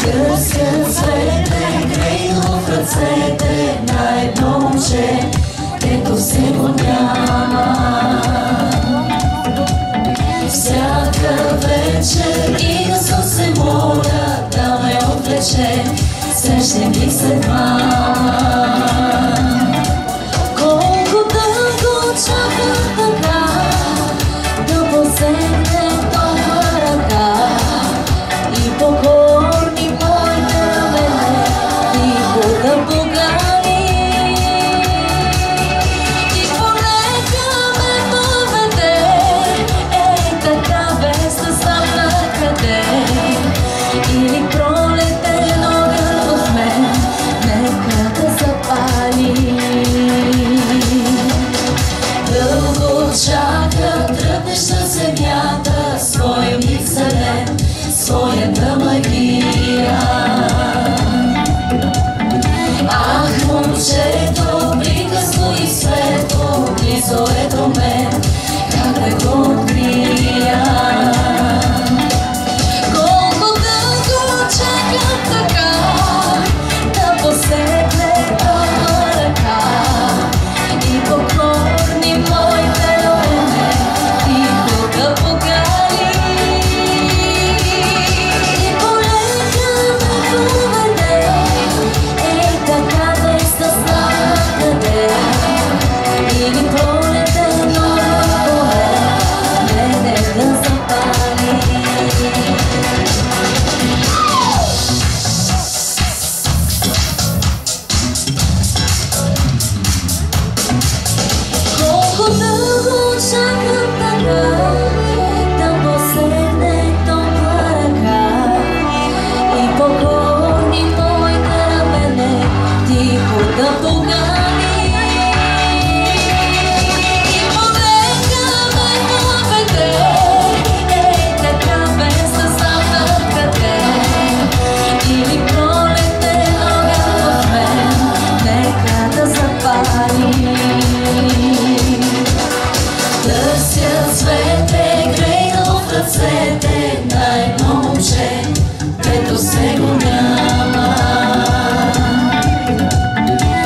Търся цвете, грейно в ръцете на едно момче, ето все го няма. Всяка вечер и да се моля да ме отвлече, срещне ми след мама. Колко дълго чаках така, да посегне толкова ръка и покорни моите рамене, тихо да погани. И полека ме поведе, ей така без да знам накъде. Или пролетен огън в мен, нека да запали. Дълго чака, тръпнеща земята, своя миг зелен, своята магия. Ах, момчето, приказно и светло, близо е до мен, как да го открия. Колко дълго чакам така, да посегне толкова ръка и покорни моите рамене, тихо да покани. И полека ме поведе, ей така без да знам къде. Или пролетен огън по мен, нека да запали. Колко дълго чакам така, да посегне топла ръка и покорни моите рамене, тихо да погани. И полека ме поведе, ей така без да знам накъде. Или пролетен огън в мен, нека да запали. Търся цвете, грейно в ръцете на едно момче, ето се го няма.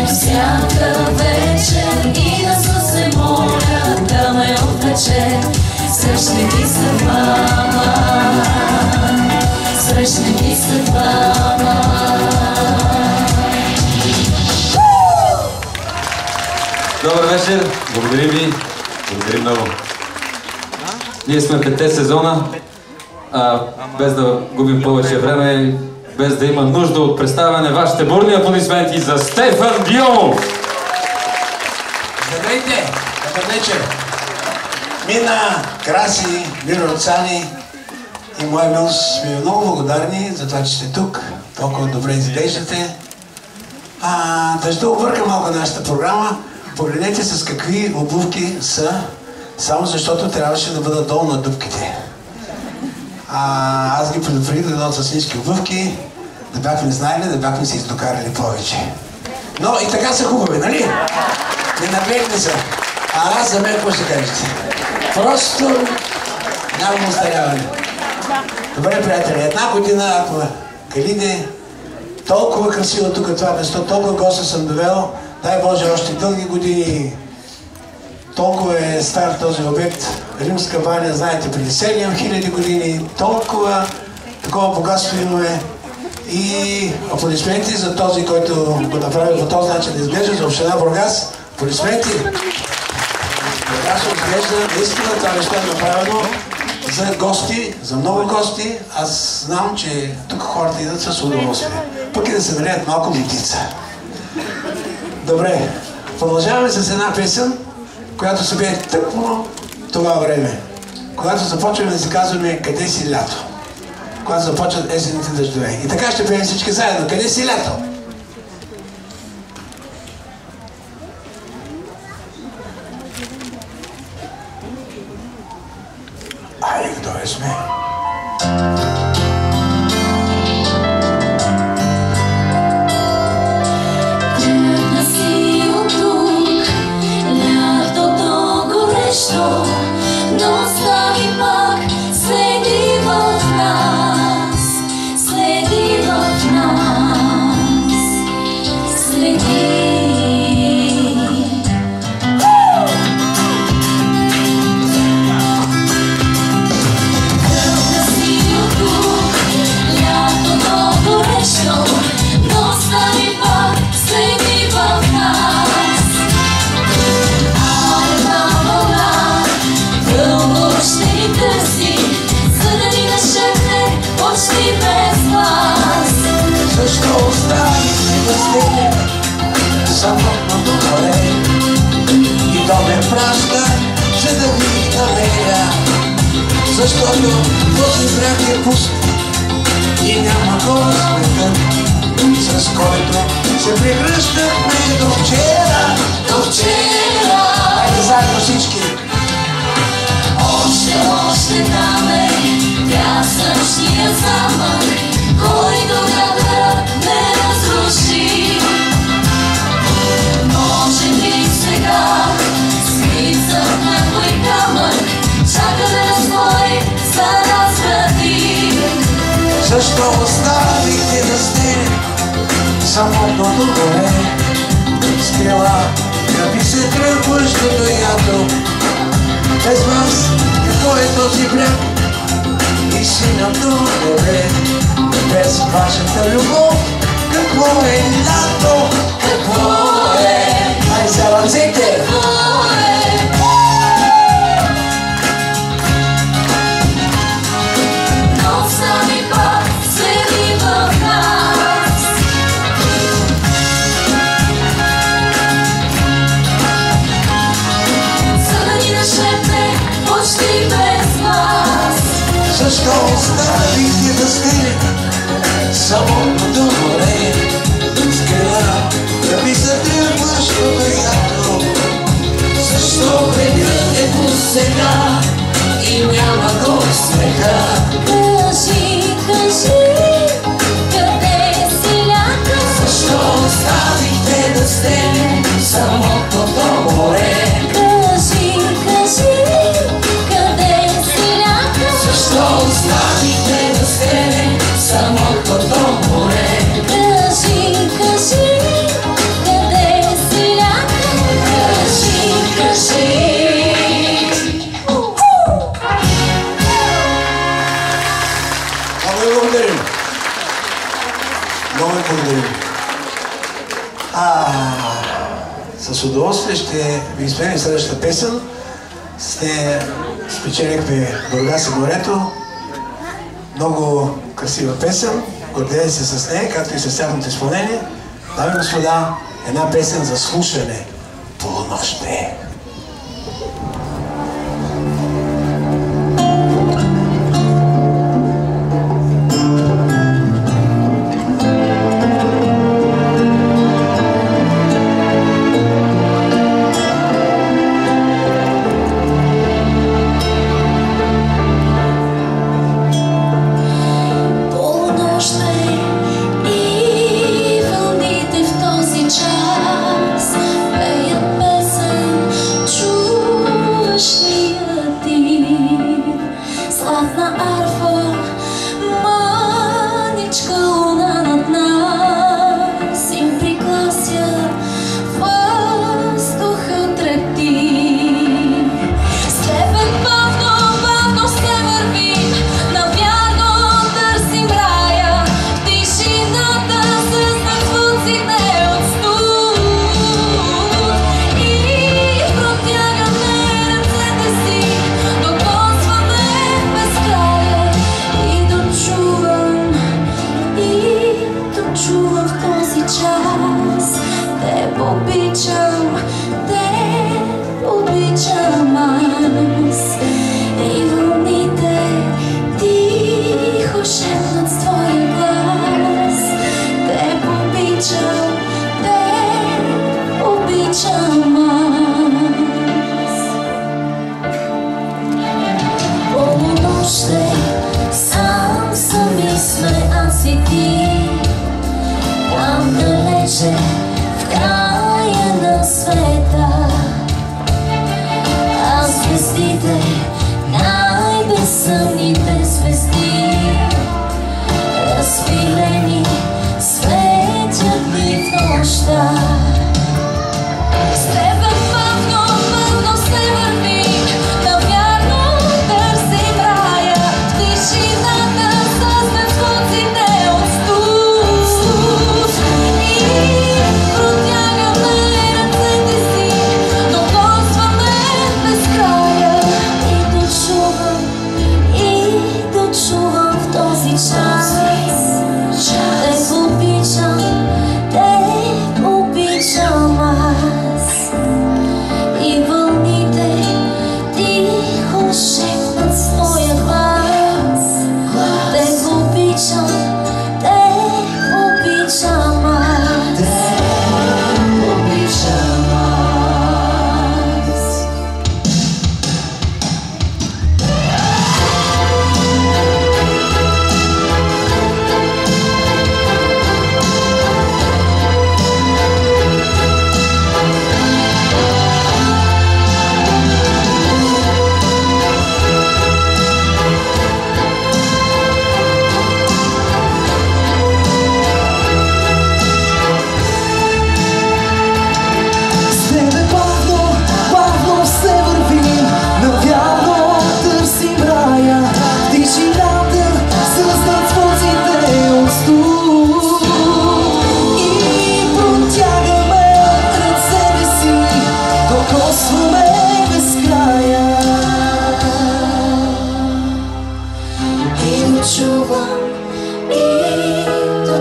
Всяка вечер и да се моля да ме отвлече, срещне ми след мама. Срещне ми след мама. Добър вечер, благодарим ви, благодарим много. Ние сме 5-те сезона, без да губим повече време, без да има нужда от представяне, вашите бурни аплодисменти за Стефан Дион! Здравейте! Добър вечер! Мина, Краси, Миро Цани и моя милост сме много благодарни за това, че сте тук, толкова добре изглеждате. Да объркам малко нашата програма. Погледнете с какви обувки са, само защото трябваше да бъдат долу на дупките. Аз ги предупредих да дадат с ниски обувки, да бяхме знаели, да бяхме се издокарали повече. Но и така са хубави, нали? Ненагледни са. Аз за мен какво ще кажете? Просто няма устаряване. Добре, приятели, една година, ако Калиде, толкова красиво тук това место, толкова гости съм довел, дай Боже още дълги години. Толкова е стар този обект. Римска баня, знаете, преди 7000 години. Толкова такова богатство имаме. И аплодисменти за този, който го направи по този начин да изглежда, за община Бургас. Аплодисменти! Така се изглежда. Наистина това нещо е направено за гости, за много гости. Аз знам, че тук хората идат с удоволствие. Пък и да се налеят малко митица. Добре, продължаваме с една песен, която се бе тъкмо това време. Когато започваме да си казваме къде си лято. Когато започват есените дъждове. И така ще пеем всички заедно. Къде си лято? Айде, готови сме. Но остави пак следи в нас, следи в Защо оставихте да стигне самотното море и то ме праща, за да ви намеря, защото този бряг е пуст и няма гол сметът, с който се превръщахме до вчера. До вчера. Айде заедно всички. Още там е пясъчния замък, който града не разруши. Може би сега смисъл някой камък чака да разбой за разврати. Защо оставихте да стене самотното горе? Скрила, къпи се тръгващото ято. Без вас какво е този бряг и синято небе? Без вашата любов какво е лято? Какво е? Ай за ръцете! Но сами пак седи в нас. За да ни нашепне почти без вас. Защо оставихте да стене самотното море? Скрила, къпи се тръгващото ято. Защо брегът е пуст сега и няма гол смеха? Кажи, къде си лято? Защо оставихте да стене самотното море? Кажи, къде си лято? Защо оставихте да стене самотното море? Кажи, къде си лято? Кажи. Много ви благодарим. Много ви благодарим. С удоволствие ще ви изпеем следващата песен. Спечелихме Бургас и морето. Много красива песен. Гордея се с нея, както и с тяхното изпълнение. Дами и господа, една песен за слушане. Полунощ.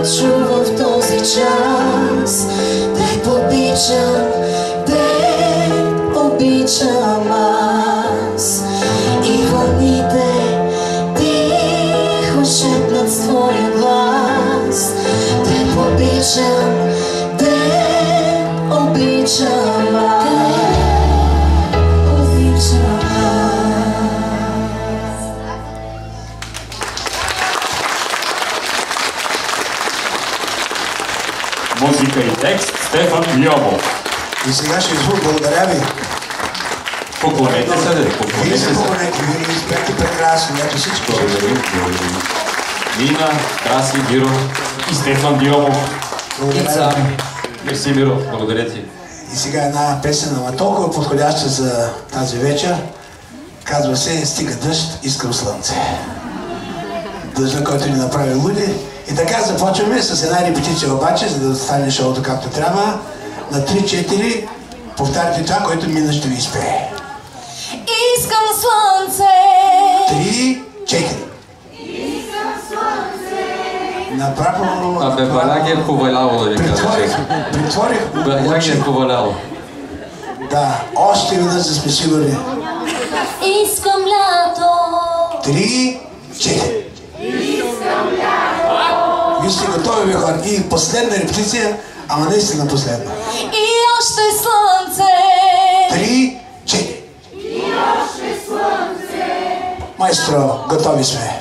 чува в този час. Те обичам, те обичам аз. И вълните тихо шепнат с твоя глас. Те обичам, те обичам аз. Музика и текст Стефан Йомов. И сега ще извук, благодаря ви. Поклонете се, Вие се поклонете, вие ни изпяхте прекрасно, ето всичко. Благодарим. Нина, Краси, Гиро и Стефан Йомов. Благодаря ви. Мерси, Миро, благодаря ти. И сега една песен, ама толкова подходяща за тази вечер. Казва се "Стига дъжд, искам слънце". Дъжда, който ни направи луди. И така започваме с една репетиция обаче, за да стане шоуто както трябва. На 3-4 повтаряте това, което Мина ще ви изпее. Искам слънце. 3-4. Искам слънце. Направо... Абе, баляг е поваляло, да ви кажа. Притворих. Баляг е поваляло. Да, още веднъж да сме сигурни. Искам лято. 3-4. Искам лято. Вие сте готови, бе хора. И последна репетиция, ама наистина последна. И още слънце. 3-4. И още слънце. Майстро, готови сме.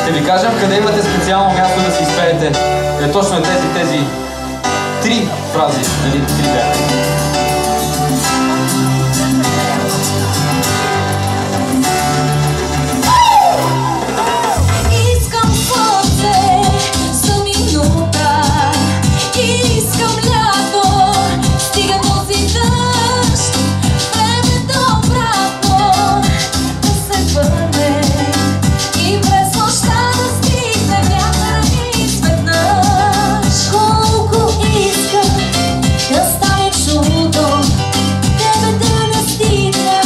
Ще ви кажем къде имате специално място да си изпеете. Е точно тези три фрази, нали, три бяха. Искам слънце за минута. Искам лято. Стига този дъжд. Времето обратно да се върне. И през нощта да стигне вятъра изведнъж. Колко искам да стане чудо, тебе да не стигна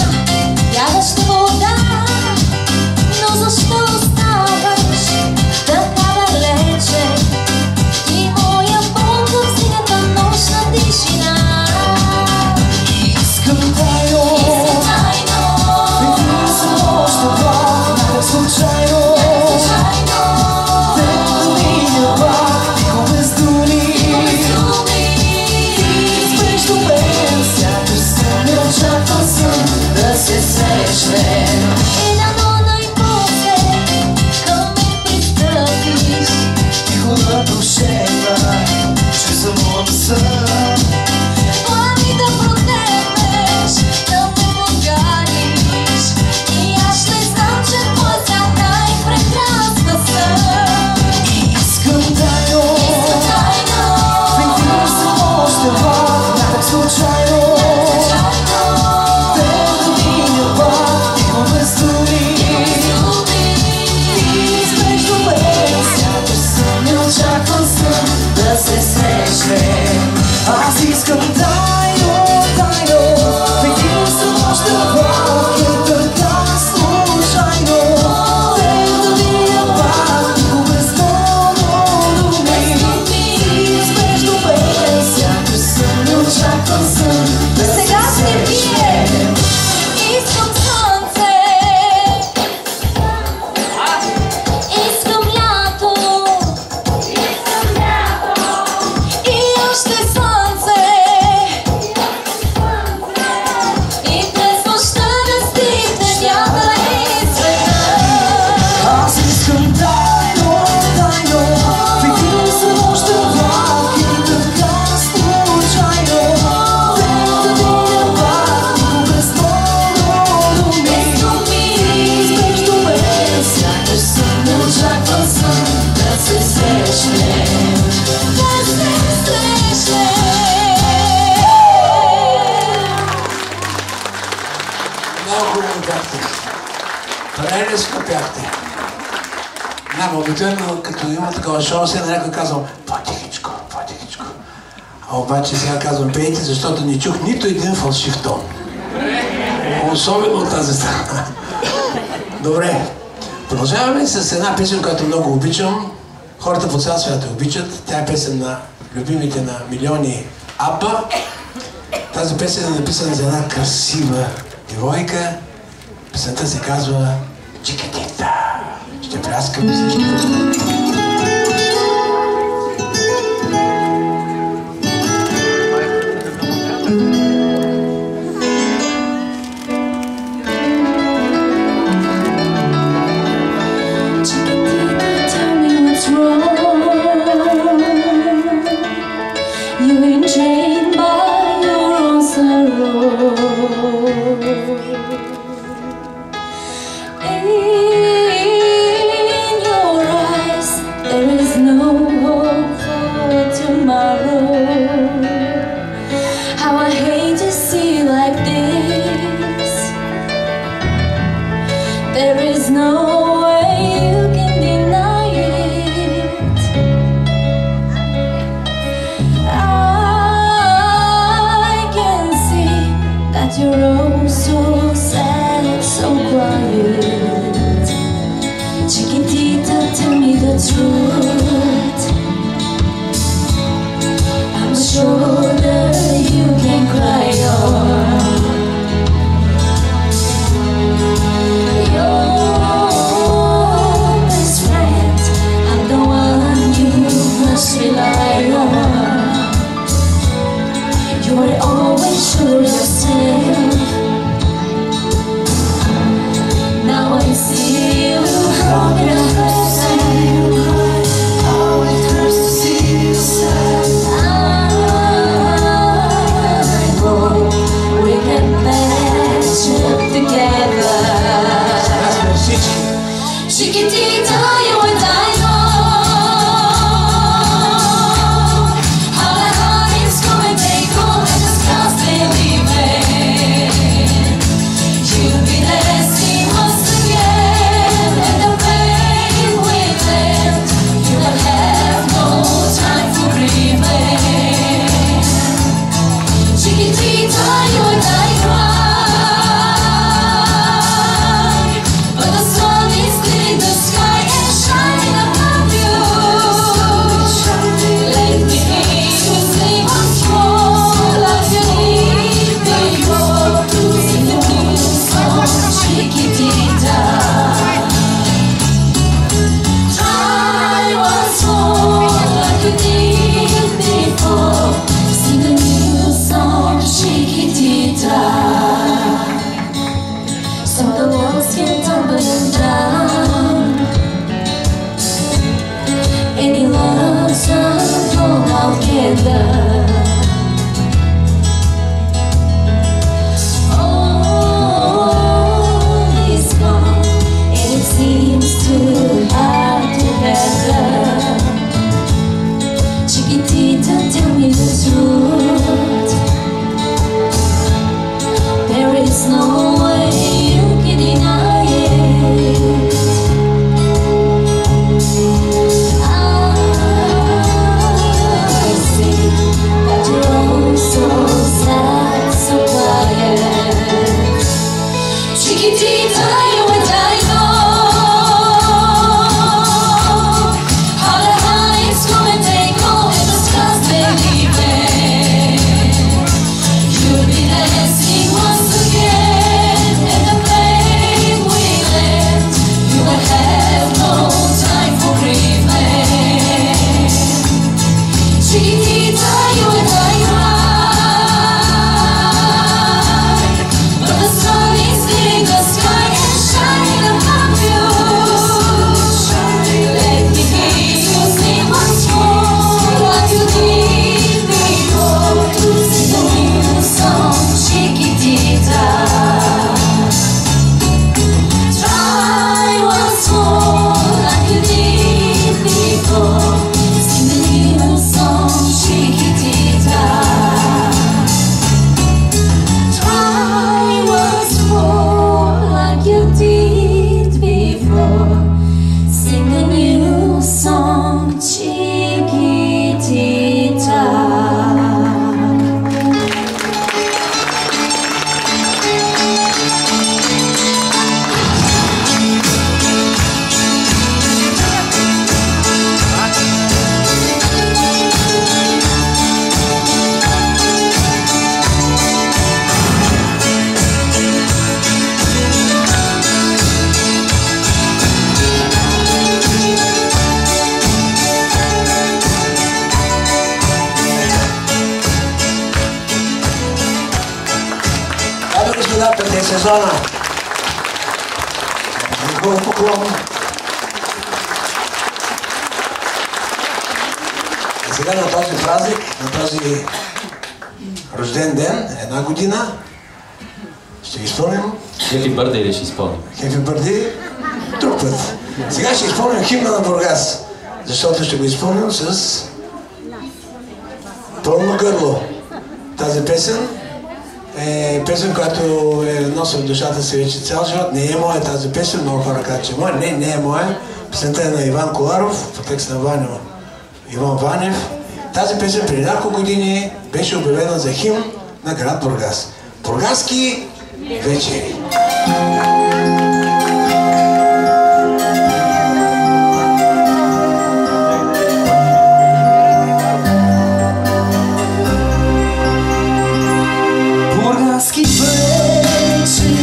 бягаща вода. Но защо оставаш така далече? И моя болка в синята нощна тишина. Искам тайно, веднъж съм още влак, случайно, те да видя пак, тихо без думи. Изпреш добре, сякаш съм не очакван сън да се срещнем. И дано най-после към мен пристъпиш. Тихо да прошепна, че самотен съм. Плани да протегнеш, да ме поганиш. И аз ще знам, че твоя свят най-прекрасна съм. Искам тайно, веднъж съм още влак, някак случайно. Те да видя пак, тихо без думи. Изпреш добре, сякаш съм неочакван сън да се срещнем. Аз искам тайно, веднъж съм още влак, и така случайно. Те да видя пак, тихо без думи. Изпреш добре, сякаш съм неочакван сън да се Сега ще пие. срещнем. Искам слънце. Искам лято. И още слънце. И през нощта да стигне вятъра изведнъж. Аз искам тайно, веднъж съм още влак, и така случайно. Те да видя пак, тихо без думи. Изпреш добре, сякаш съм неочакван сън да се срещнем. Да се срещнем. Много хубаво бяхте. Прелесно бяхте. Няма обикновено, като има такова шоу, се някой казвам по-тихичко, по-тихичко. А обаче сега казвам пейте, защото не чух нито един фалшив тон. Особено от тази страна. Добре. Продължаваме с една песен, която много обичам. Хората по цял свят обичат. Тя е песен на любимите на милиони Абба. Тази песен е написана за една красива девойка. Песента се казва Чикатита. Ще пляскаме всички. But the sun is clear, the sky is сезона. Хубав поклон. И сега на този празник, на този рожден ден, една година, ще ги изпълним. Happy birthday ли ще изпълним? Happy birthday друг път. Сега ще изпълним химна на Бургас, защото ще го изпълним с пълно гърло. Тази песен е песен, която носи в душата си вече цял живот. Не е моя тази песен, много хора казват, че е моя. Не е моя. Песента е на Иван Коларов, по текст на Иван Ванев. Тази песен преди няколко години беше обявена за химн на град Бургас. Бургаски вечери. Бургаски вечери,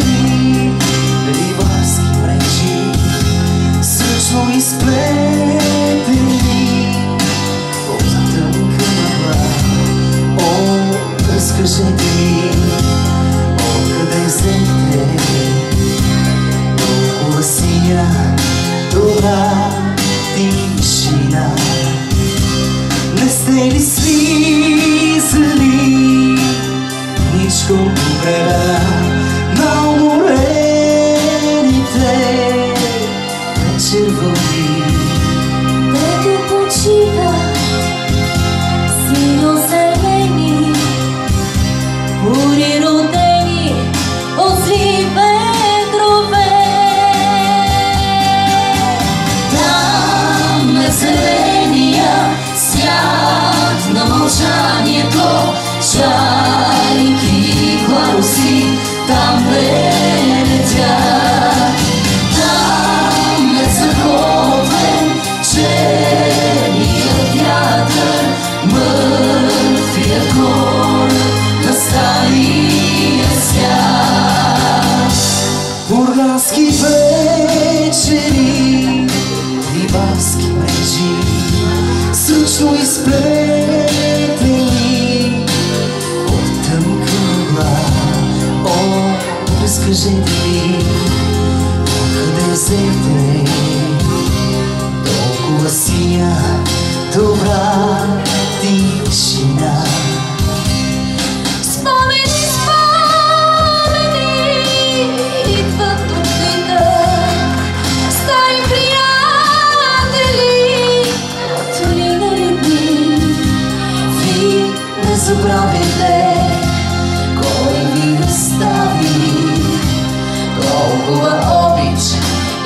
рибарски мрежи, сръчно изплетени от тънка мъгла. О, разкажете ми, откъде взехте толкова синя, добра тишина? Не сте ли слизали ничко по брега на уморените вечер вълни? Нека почиват синьо-зелени, бури родени от зли ветрове. Там е зеления свят на мълчанието, чайки и паруси там летят. Там е захоплен черният вятър, мъртвия кораб на стария свят. Бургаски вечери, рибарски мрежи, сръчно изплетени от тънка мъгла. О, разкажете ми, откъде взехте толкова синя, добра тишина? Спомени, спомени идват от деня, стари приятели от минали дни. Ви не забравяйте кой ви остави толкова обич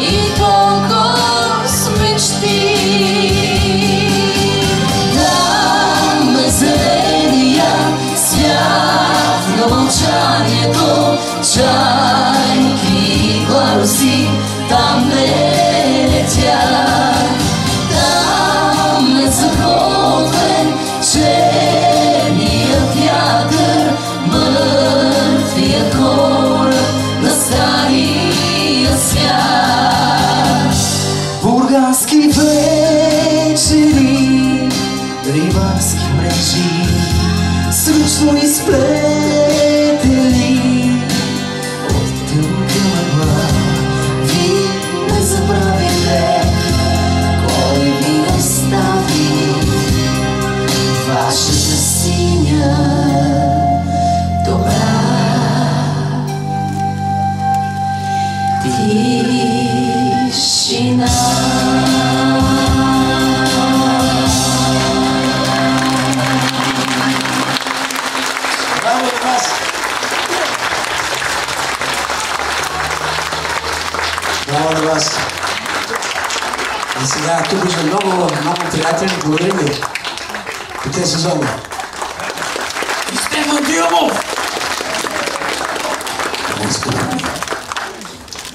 и толкова с мечти. Там е зеления свят на мълчанието, чайки и паруси там летят. Там е захоплен черният вятър, мъртвия кораб на стария свят. Бургаски вечери, рибарски мрежи, сръчно изплетени от тънка мъгла. Ви не забравяйте кой ви остави вашата синя, добра тишина. Браво на вас! Браво на вас! И сега тук виждам много приятели, благодаря ви. Пете сезона. И Стефан Дилмов!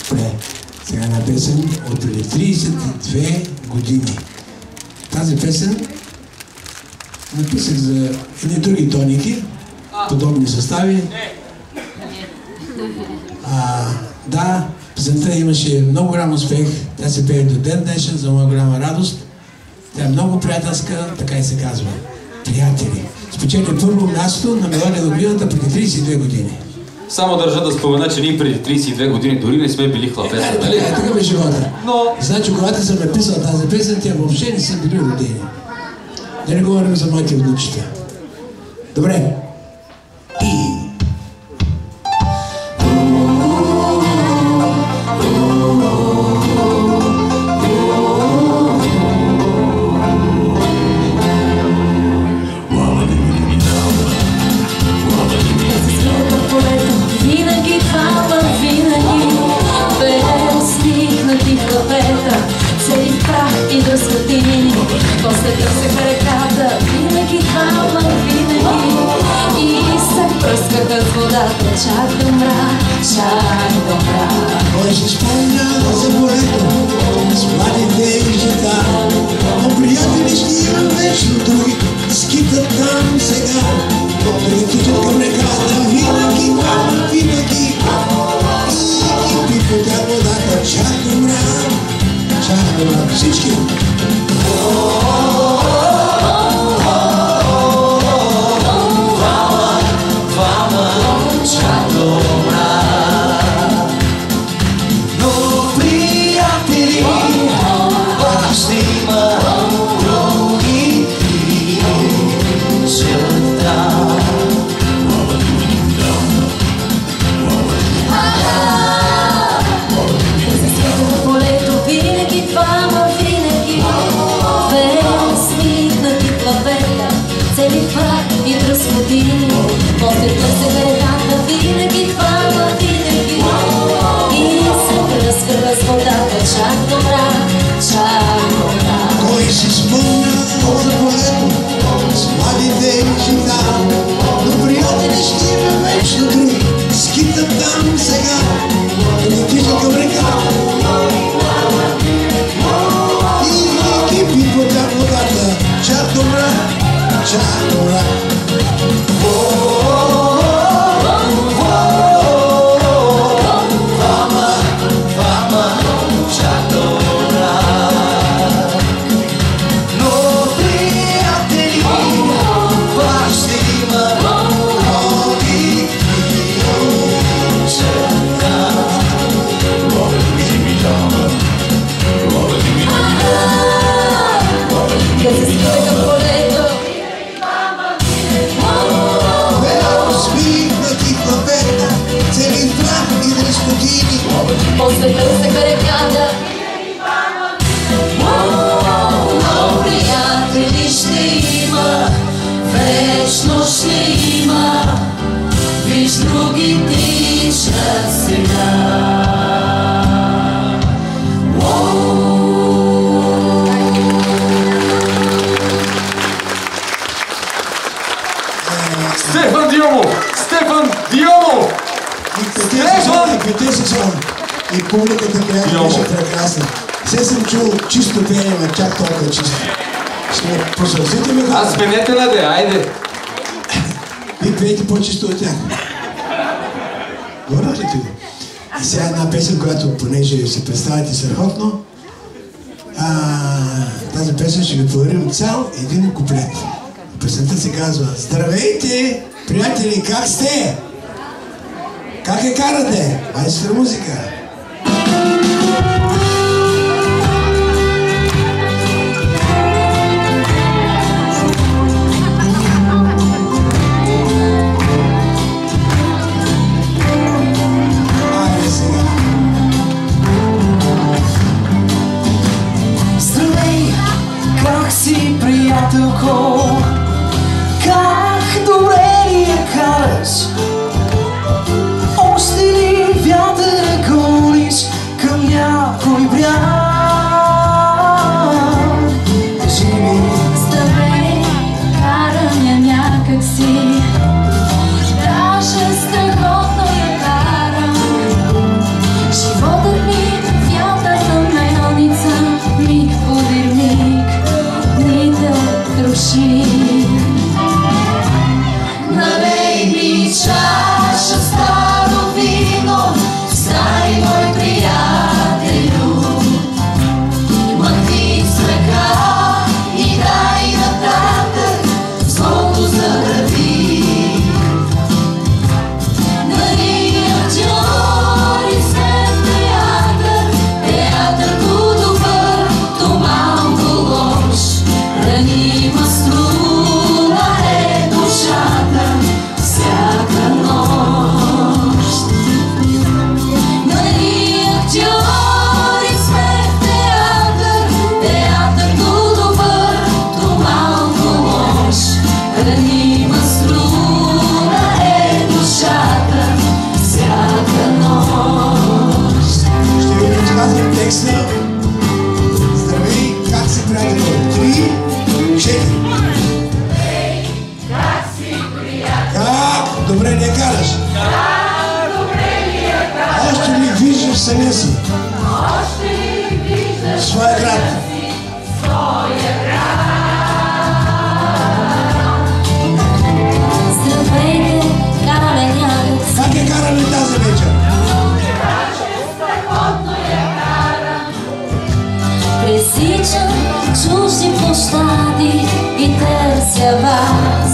Добре, сега една песен от преди 32 години. Тази песен написах за едни други тоники, подобни състави. Да, песента имаше много голям успех. Тя се пее до ден днешен за моя голяма радост. Тя е много приятелска, така и се казва. Приятели. Спечели първо място на мелодия на годината преди 32 години. Само държа да спомена, че ние преди 32 години дори не сме били хлапета, нали? Така беше живота. Но... Значи, когато съм написал тази песен, тя въобще не са били родени. Да не говорим за моите внучета. Добре. После търсеха реката, винаги хвала, винаги. И се пръскаха с водата, чак до мрак, чак до мрак. Кой ще спомня за морето, с младите жета, но приятели ще имам вечно други, скитат там сега. Други тичат към реката, винаги хвала, винаги. И пипо тя водата, чак до мрак, чак до мрак. Всички. После търсеха реката, винаги хвала, винаги. И се пръскаха с водата, чак до мрак, чак до мрак. Кой си спомня за полето, с младите жена, но приятели ще има вечно други, скитат там сега, да тичат към реката. И кипи по тя водата, чак до мрак, чак до мрак. После търсеха реката, но приятели ще има, вечно ще има, виж други тичат сега. Стефан Диомов! Стефан Диомов! Пете сезон и публиката, която беше прекрасна. Все съм чул чисто пеене, но чак толкова чисто. Ще посълзите ме хора. Аз сменете на де, айде! Вие пеете по-чисто от тях. Говоря ли ти го? И сега една песен, която понеже се представяте страхотно, тази песен ще ви подарим цял един куплет. Песента се казва: здравейте, приятели, как сте? Как я карате? Майстор музика. Айде сега. Здравей, как си, приятелко? Как добре ли я караш? Още ли вятъра гон? своя град. Здравейте, караме някак. Как е караме тази вечер? Пресичам чужди площади и търся вас,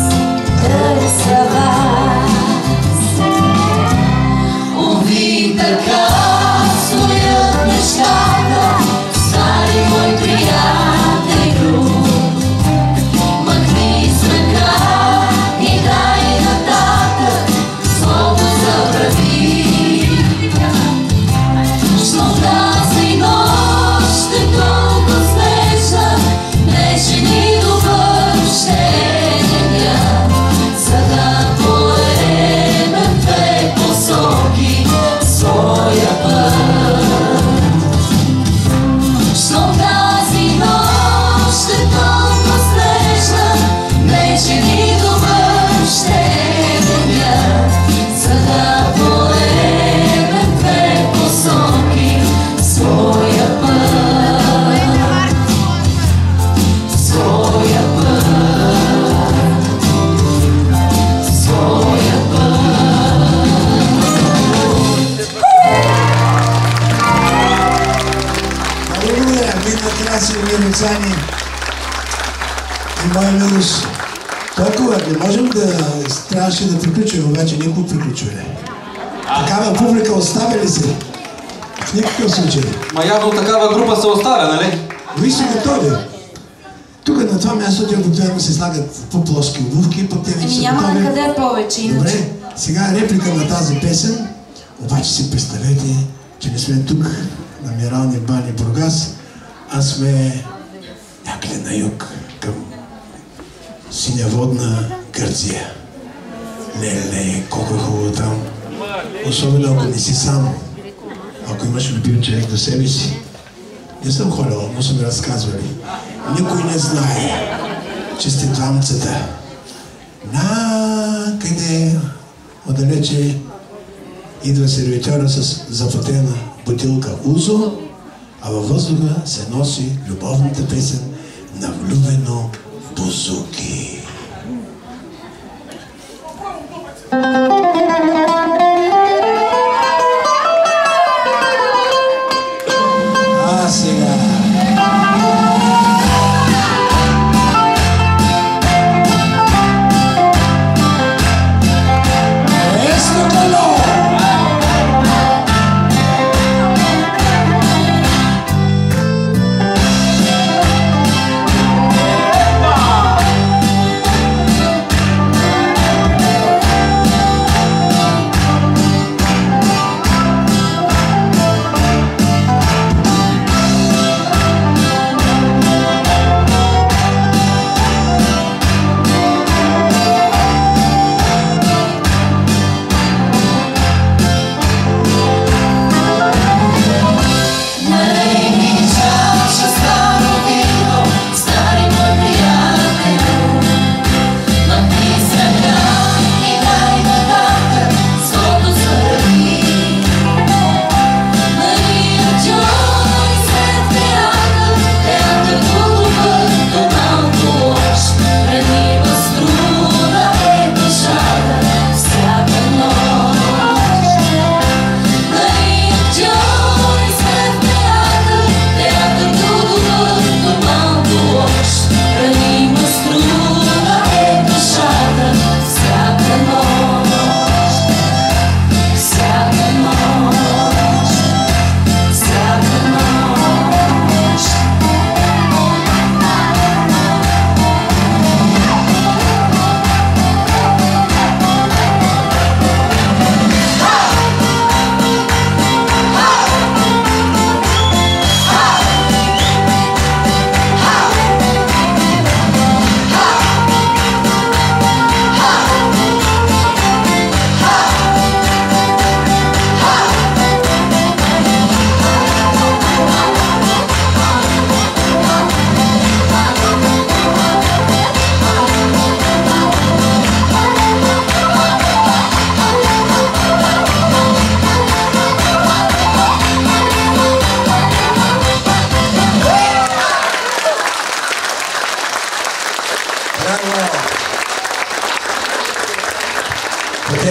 търся вас. Уви, така стоят нещата, стари мой приятелю. Махни с ръка и дай нататък, злото забрави. Що тази нощ е толкова снежна, беше ни добър щеден, за да поемем две посоки своя път. Що тази нощ е толкова снежна, беше ни добър щеден, за да поемем две посоки своя път, своя път, своя път. Благодаря, видна Краси, Мироцани и моя Милош. Толкова не можем да... Трябваше да приключим, обаче никой приключване. Такава публика оставя ли се? В никакъв случай. Ма явно такава група се оставя, нали? Вие са готови. Тук на това място те обикновено се слагат по-плоски обувки, пък те вече са Няма готови. на къде повече иначе. Добре, сега реплика на тази песен. Обаче си представете, че не сме тук на Минерални бани Бургас, а сме някъде на юг, към синяводна Гърция. Леле, колко е хубаво там. Особено ако не си сам. Ако имаш любим човек до себе си. Не съм ходил, но са ми разказвали. Никой не знае, че сте двамцата. Накъде отдалече идва сервитьора с заплатена бутилка Узо, а във въздуха се носи любовната песен на влюбено Бузуки. А сега...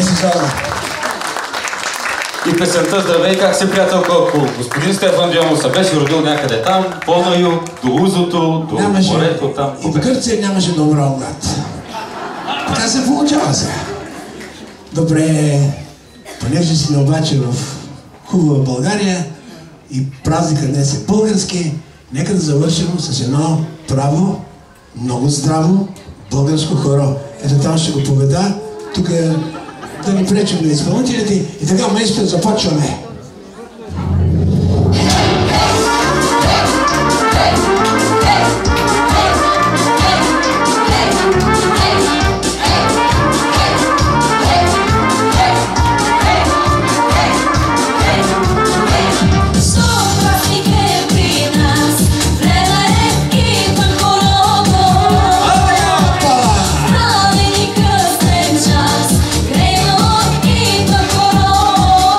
сезона. И песента "Здравей, как си, приятелко", ако господин Стефан Дионов се беше родил някъде там, по-на юг, до Узото, до морето там. И в Гърция нямаше да умра от глад. Така се получава сега. Добре, понеже си ме обаче в хубава България и празника днес е български, нека да завършим с едно право, много здраво българско хоро. Ето там ще го поведа. Тук да ни пречим на изпълнителите. И така, маестро, започваме. Кръстен час, грено идва хорото.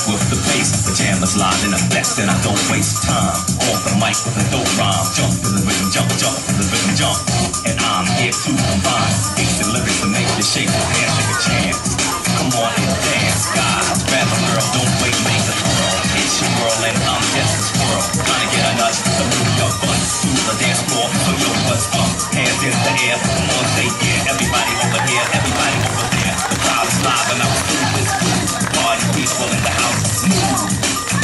with the bass, pajamas live in effect, and I don't waste time. Off the mic with a dope rhyme, jump to the rhythm, jump to the rhythm, jump. And I'm here to combine beats and lyrics to make the shape of hair take a chance. Come on and dance, guys, grab a girl, don't wait, make the twirl. It's your world and I'm just a squirrel, trying to get a nut to move your butt to the dance floor. So yo, what's up? Hands in the air, come on, say yeah. Everybody over here, everybody over there. The crowd is live and I'm through this food. Party peaceful in the house. Move.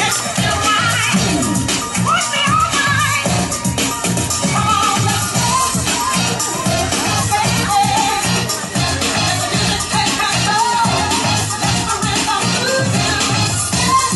It's your mind. Move. What's the mind? Come on, let's go. Baby. Let the music take control. Let the rhythm move you.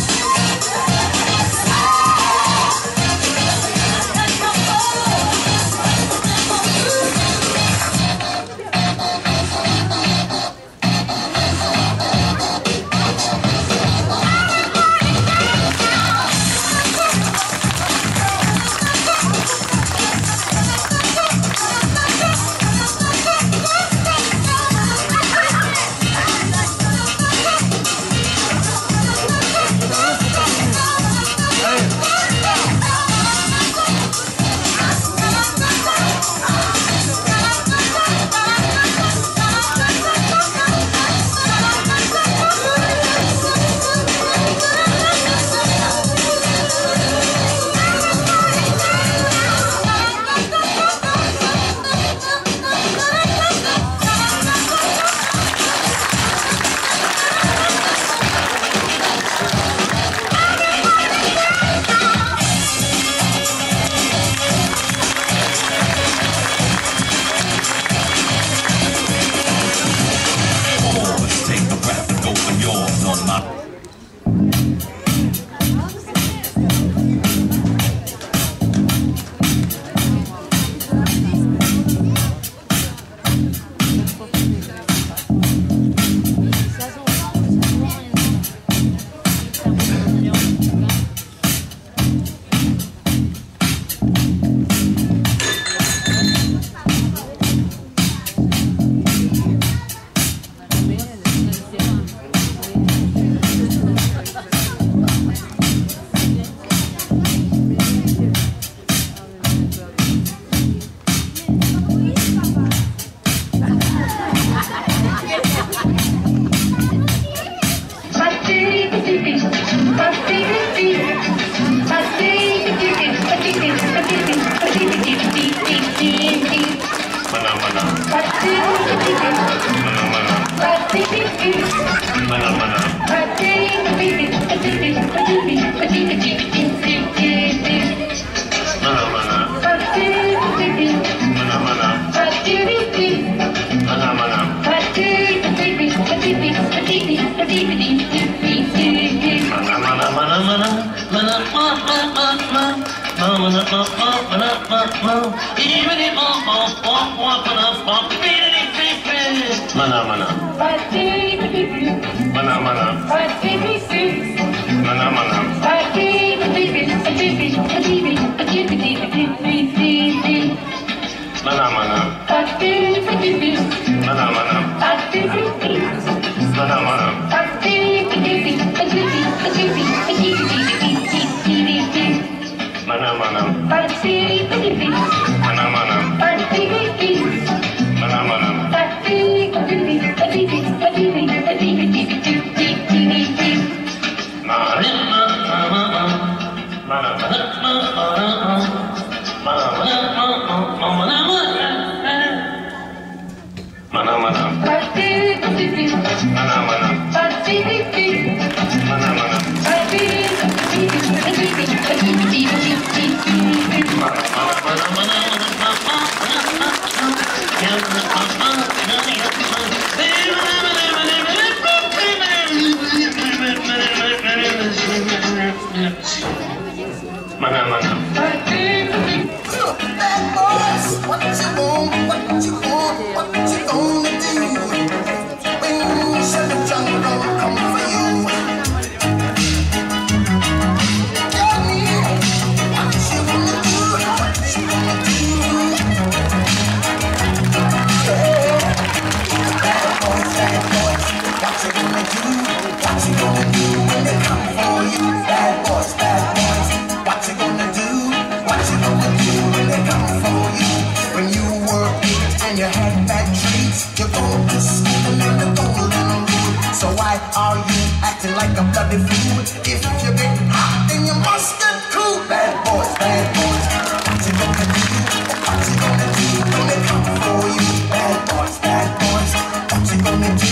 What you gonna do when they come for like a bloody fool. If you get hot, then you must get cool. Bad boys, bad boys. What you gonna do? What you gonna do when they come for you? Bad boys, bad boys. What you gonna do?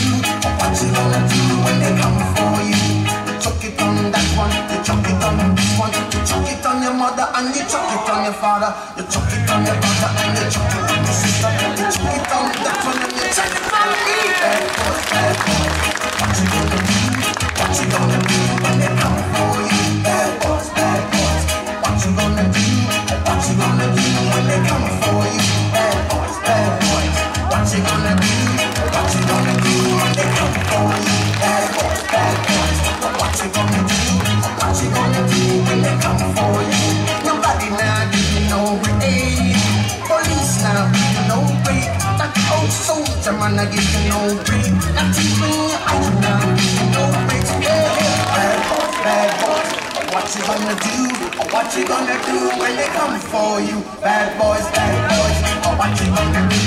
What you gonna do when they come for you? You chuck it on that one, you chuck it on this one, you chuck it on your mother and you chuck it on your father, you chuck it on your brother and you chuck it on your sister, you chuck it on that one and you chuck it on me. Bad boys, bad boys. What you gonna do? What you gonna do when they come for you? Bad boys, bad boys. What you gonna do? What you gonna do when they come for you? Bad boys, bad boys. What you gonna do? What you gonna do when they come for you? Bad boys, bad boys. What you gonna do? What you gonna do when they come for you? Nobody now give you no break. Police now give you no break. That old soldier man I give you no break. Not even your eyes now give you no break. Hey, hey, bad boys, bad boys. What you gonna do? What you gonna do when they come for you? Bad boys, bad boys. What you gonna do?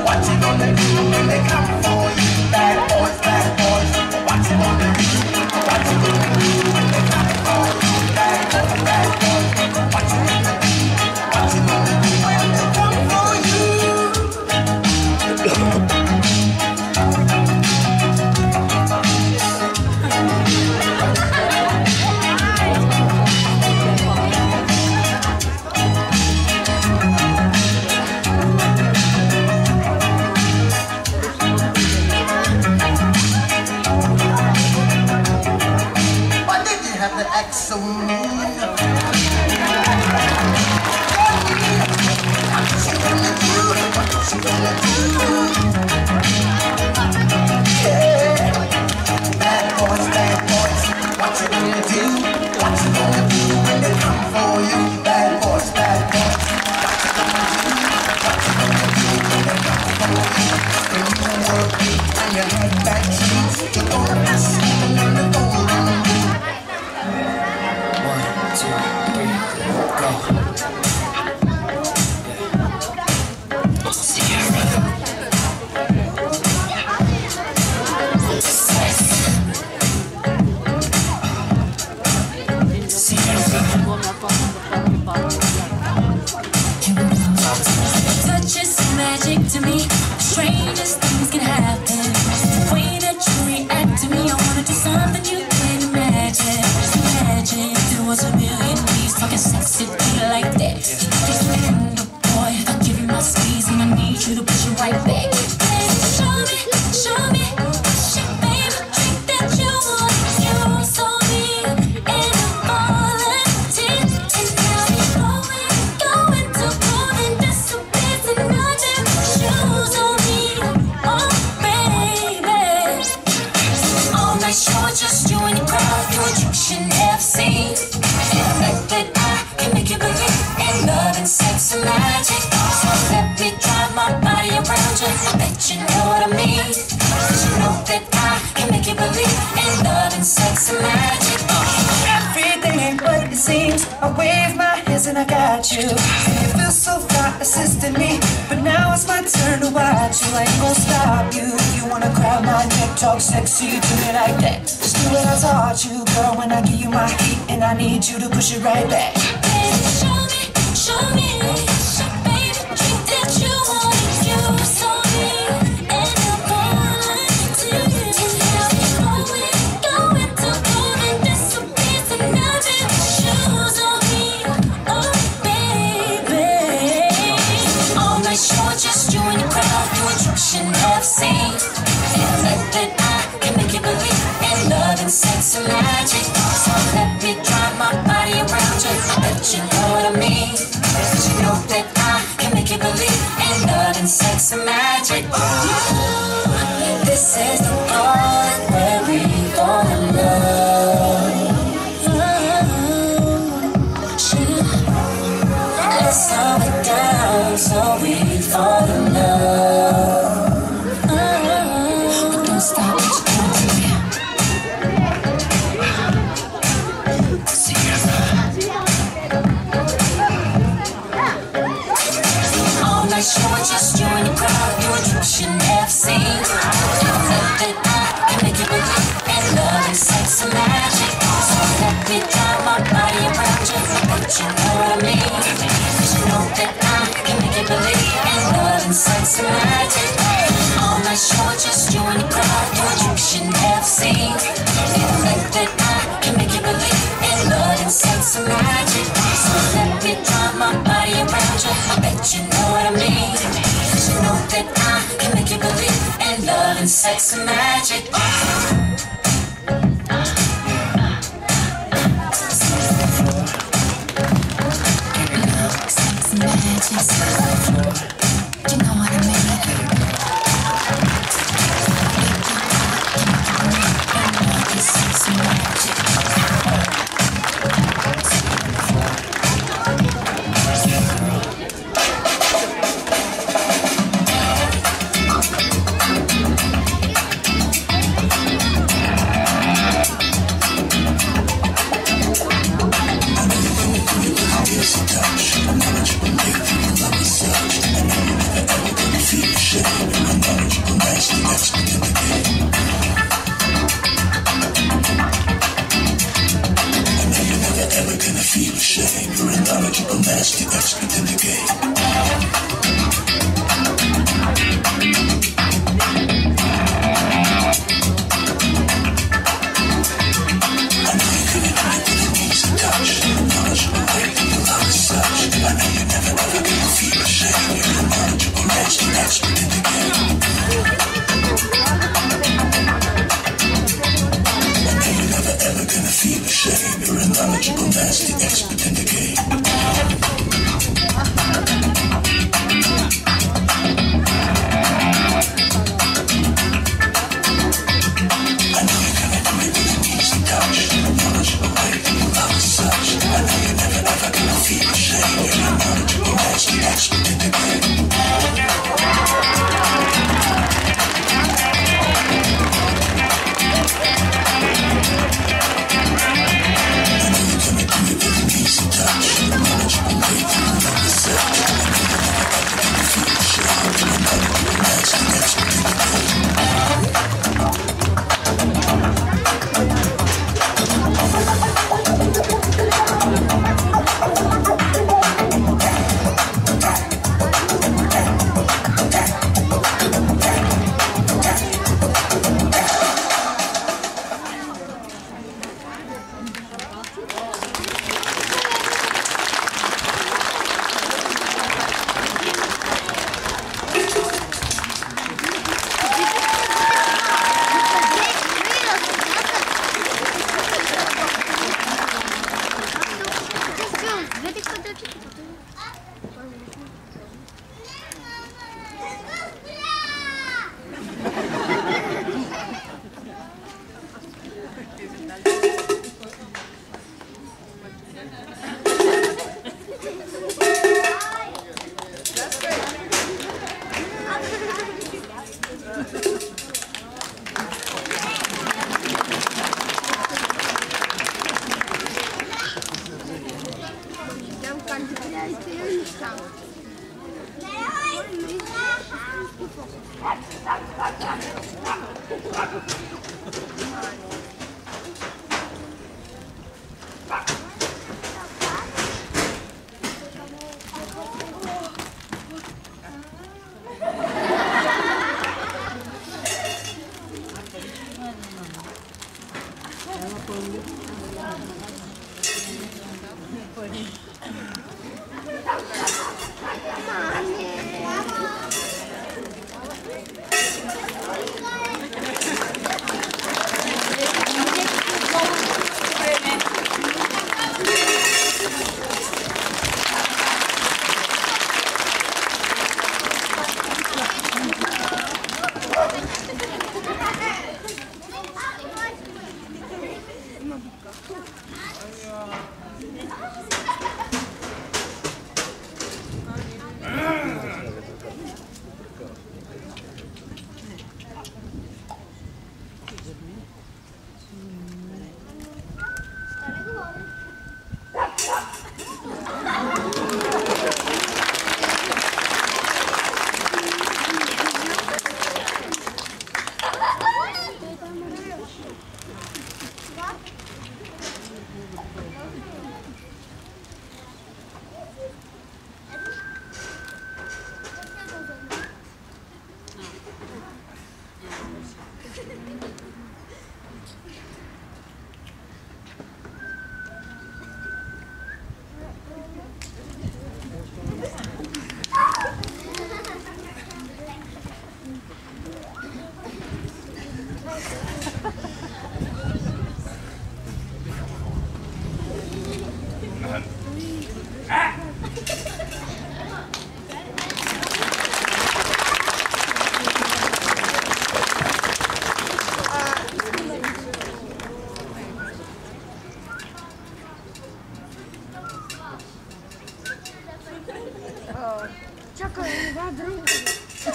What you gonna do when they come for you? Bad boys, bad boys. What you gonna do? What you gonna do when they come for you? Bad boys, bad boys. What you gonna do? What you gonna do when they come for you? Act so mean. What you gonna do? What you gonna do? Yeah. Bad boys, bad boys. What you gonna do? What you gonna do when they come for you? Bad boys, bad boys. What you gonna do? What you gonna do when they come for you? When you work weak and your head back cheeks, you're gonna be sleeping on the golden rule. 1, 2, 3, go. Sierra. Touch is magic to me. Strangest things can happen. The way that you react to me, I wanna do something you can't imagine. Imagine if there was a million ways talking sexy to you like that. Just remember, boy, if I give you my squeeze and I need you to push it right back. Show me what's your favorite drink that you want. You're so mean and I'm volunteer. And now you're going to golden disappears and nothing but shoes on me. Oh, baby. All night show, just you and your crowd, doing tricks you never seen. And the fact that I can make you believe in love and sex and magic. So let me drive my body around you. I bet you know what I mean. 'Cause you know that I can make you believe in love and sex and magic. Everything ain't what it seems. I wave my hands and I got you. You feel so fly assisting me, but now it's my turn to watch you. I ain't gonna stop you. You wanna grab my neck, talk sexy to me like that. Just do what I taught you, girl. When I give you my heat, and I need you to push it right back. Baby, show me what's your favorite drink that you want. You're so mean and I'm volunteer. And now you're going to golden disappears and nothing but shoes on me. Oh, baby. All night show, just you and your crowd, doing tricks you never seen. And like that I can make you believe in love and sex and magic. So let me drive my body around you. I bet you know what I mean. 'Cause you know that I can make you believe in love and sex and magic. This is the part where we fall in love. Let's slow it down so we fall in love. But don't stop what you're doing to me. All night show, just you and your crowd, doing tricks you never seen. some magic. All night show, just you and the crowd, doing tricks you never seen. You think that I can make you believe in love and sex and magic. So let me draw my body around you, I bet you know what I mean. You know that I can make you believe in love and sex and magic. You know what I mean? Sex and magic. Nasty expert in the game. I know you can enjoy what it means to touch. Knowledgeable way that your love is such. I know you're never ever gonna feel ashamed. You're a knowledgeable, nasty expert in the game. I know you're never ever gonna feel ashamed. You're a knowledgeable, nasty expert in the game.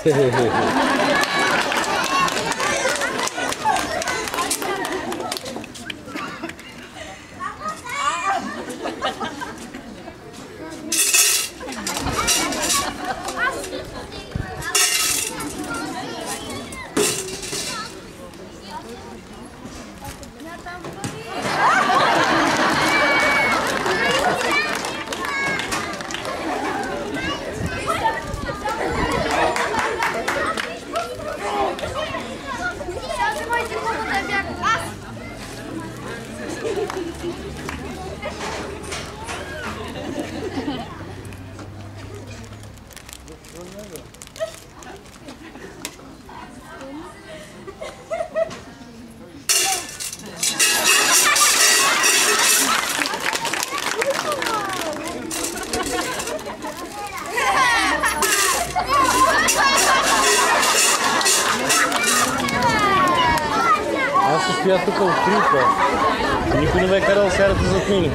Аз ще стоя тук открита. Никой не ме е карал сярата зад мене.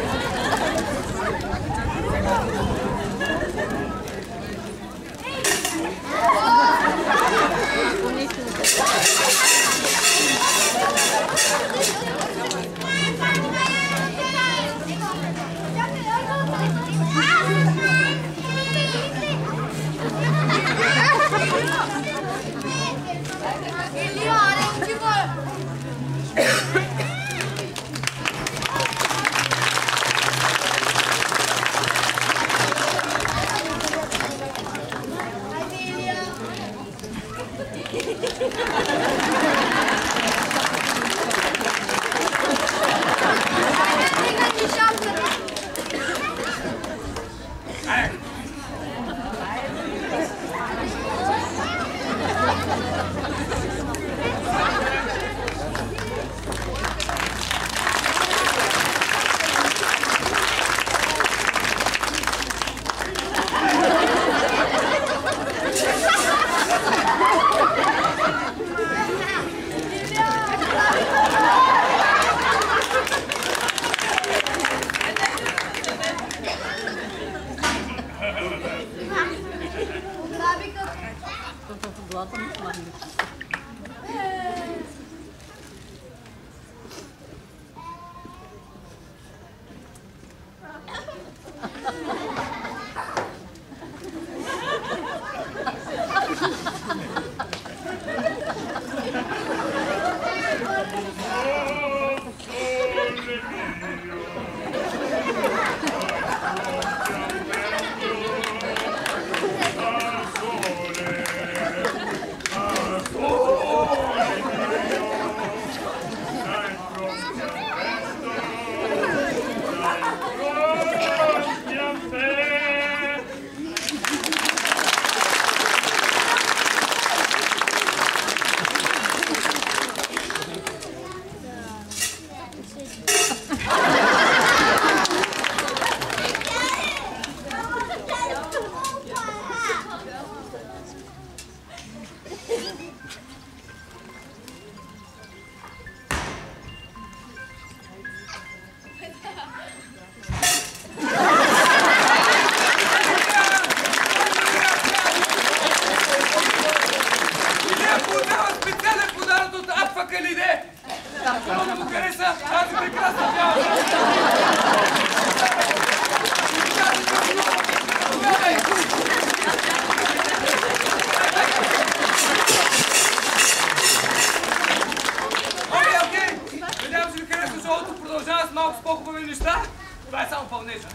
Продължава с малко с по-хубави неща. Това е само пълнежа.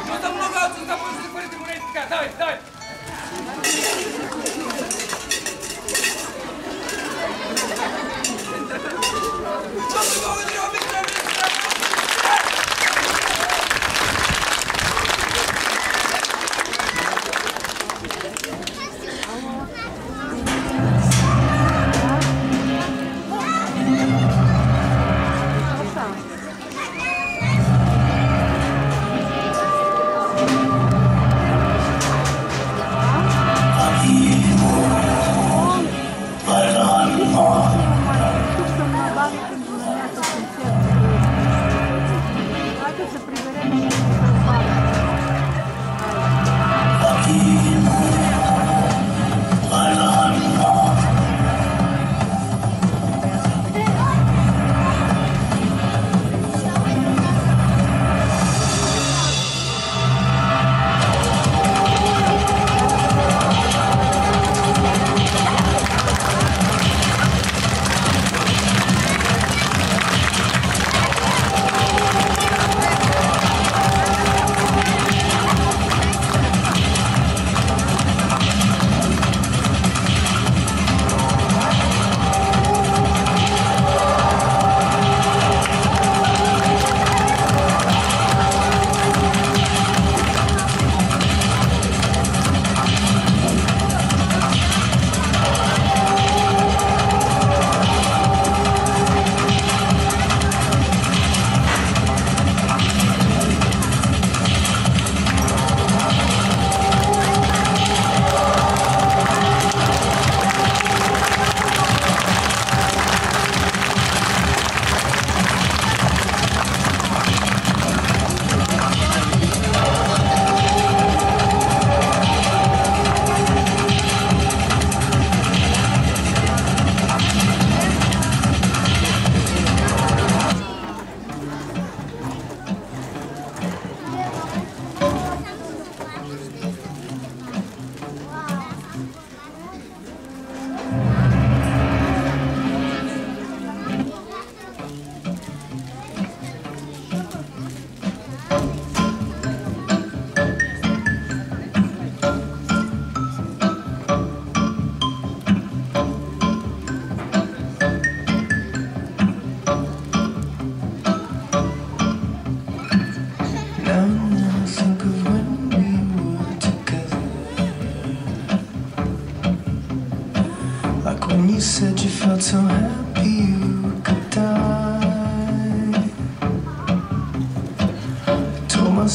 Но съм много алчен, за да можеш да хвърлите монети така. Давайте, давайте. Yeah.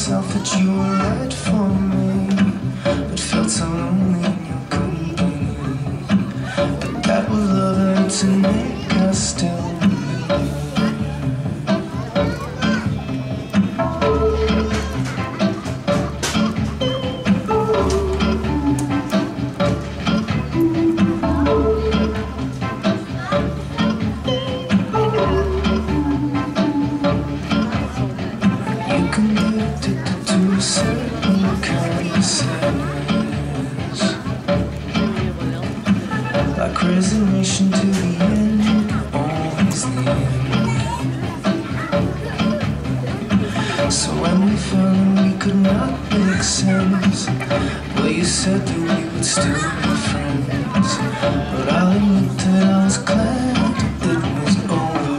myself that you were right for me, but felt so lonely in your company. But that was love to make us still like resignation to the end, always the end. So when we found we could not make sense, well, you said that we would still be friends. But I'll admit that I was glad that it was over.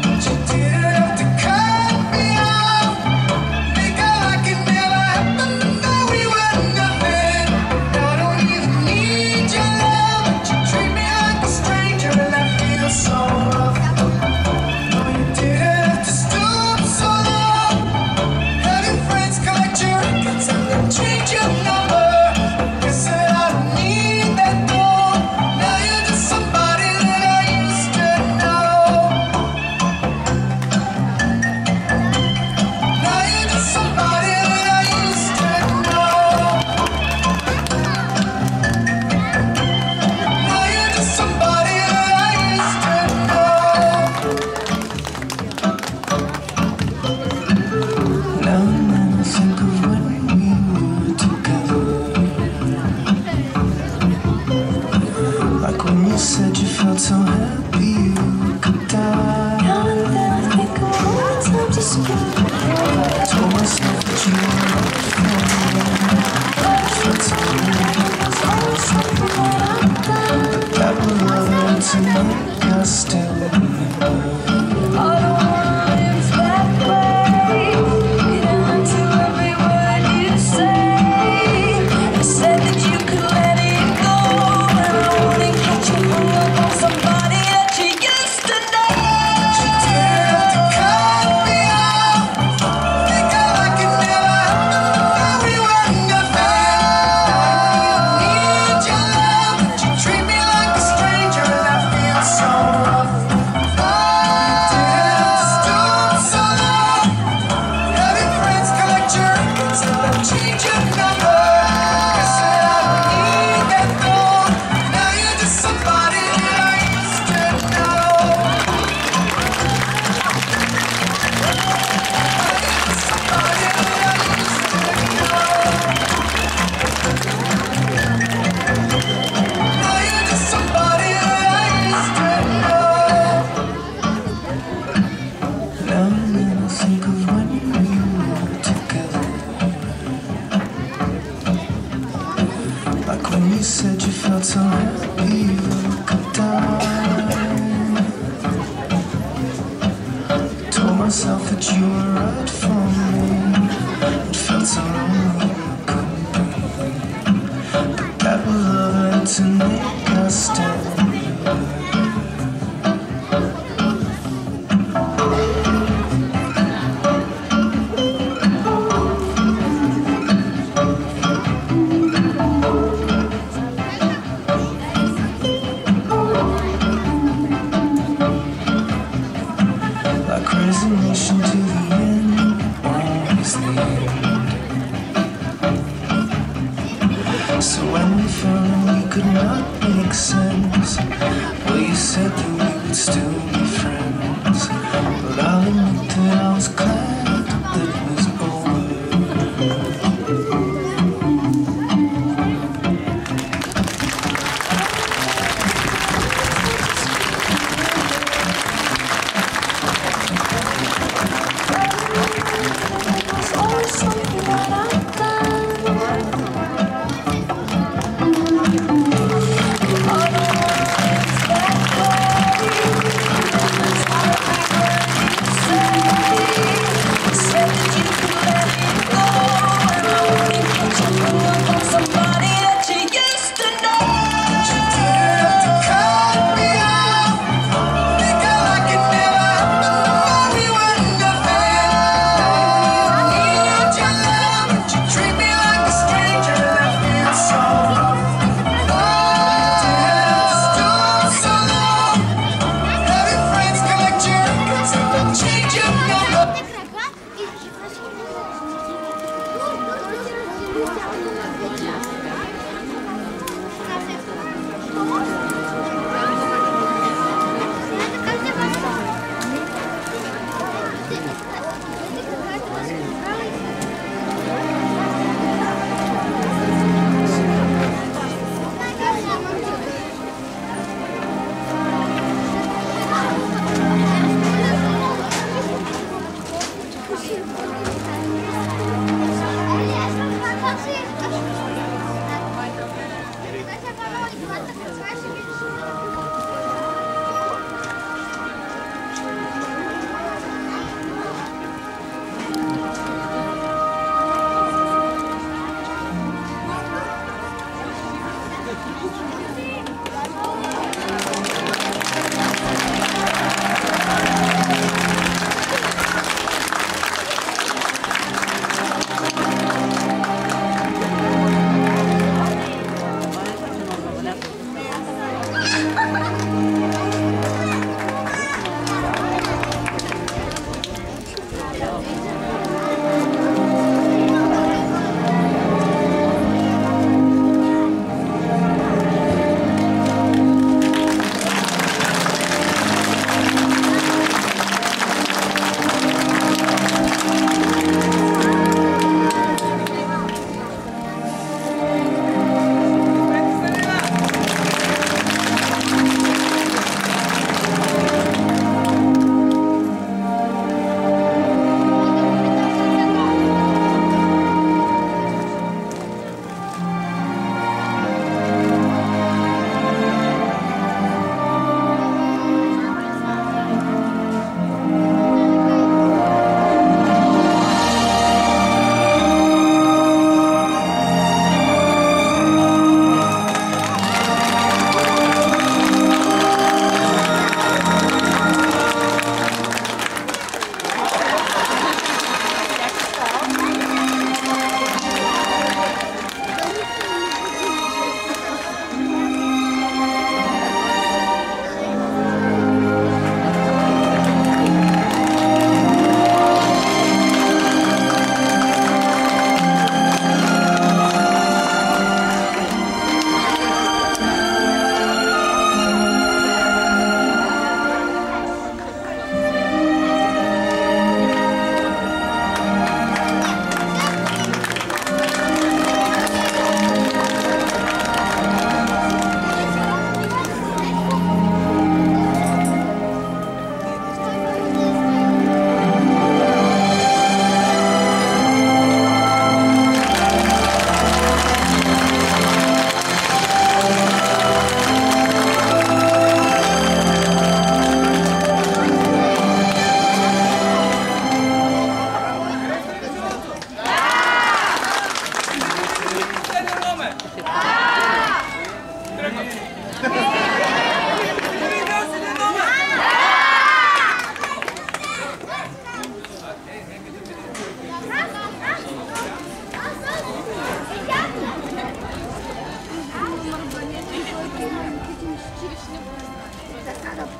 But you didn't have to cut me off, make out like it never happened, and that we were nothing. I don't even need your love, but you treat me like a stranger, and I feel so rough. No, you didn't have to stoop so low, have your friends collect your records and then change your number. Guess that I don't need that though. Now you're just somebody that I used to know. Now you're just somebody that I used to know. Now you're just somebody that I used to know. Now and then I think of when we were together, like when you said you felt so happy you could die. Now and then I think of all the times you spent. Told myself that you were right for me. Felt so but that was love to make us still. All the ones that way, you don't to every word you say. You said that you could let it go, and I wouldn't catch you hung up on somebody that you used to know. But you didn't have to cut me off, make out like it never happened, that we were nothing. I don't need your love, but you treat me like a stranger, and I feel so rough. You didn't have to stoop so low, have your friends collect your records and then change your number. Guess that I don't need that though. Now you're just somebody that I used to know. Now you're just somebody that I used to know. Now and then I think of when we were together, like when you said you felt so happy you could die. Told myself that you were right for me, it felt so lonely in your company. But that was love to make us stay. Like resignation to the end, always the end. So when we found we could not make sense, well, you said that we would still be friends. But I'll admit that I was glad that it was over. да кара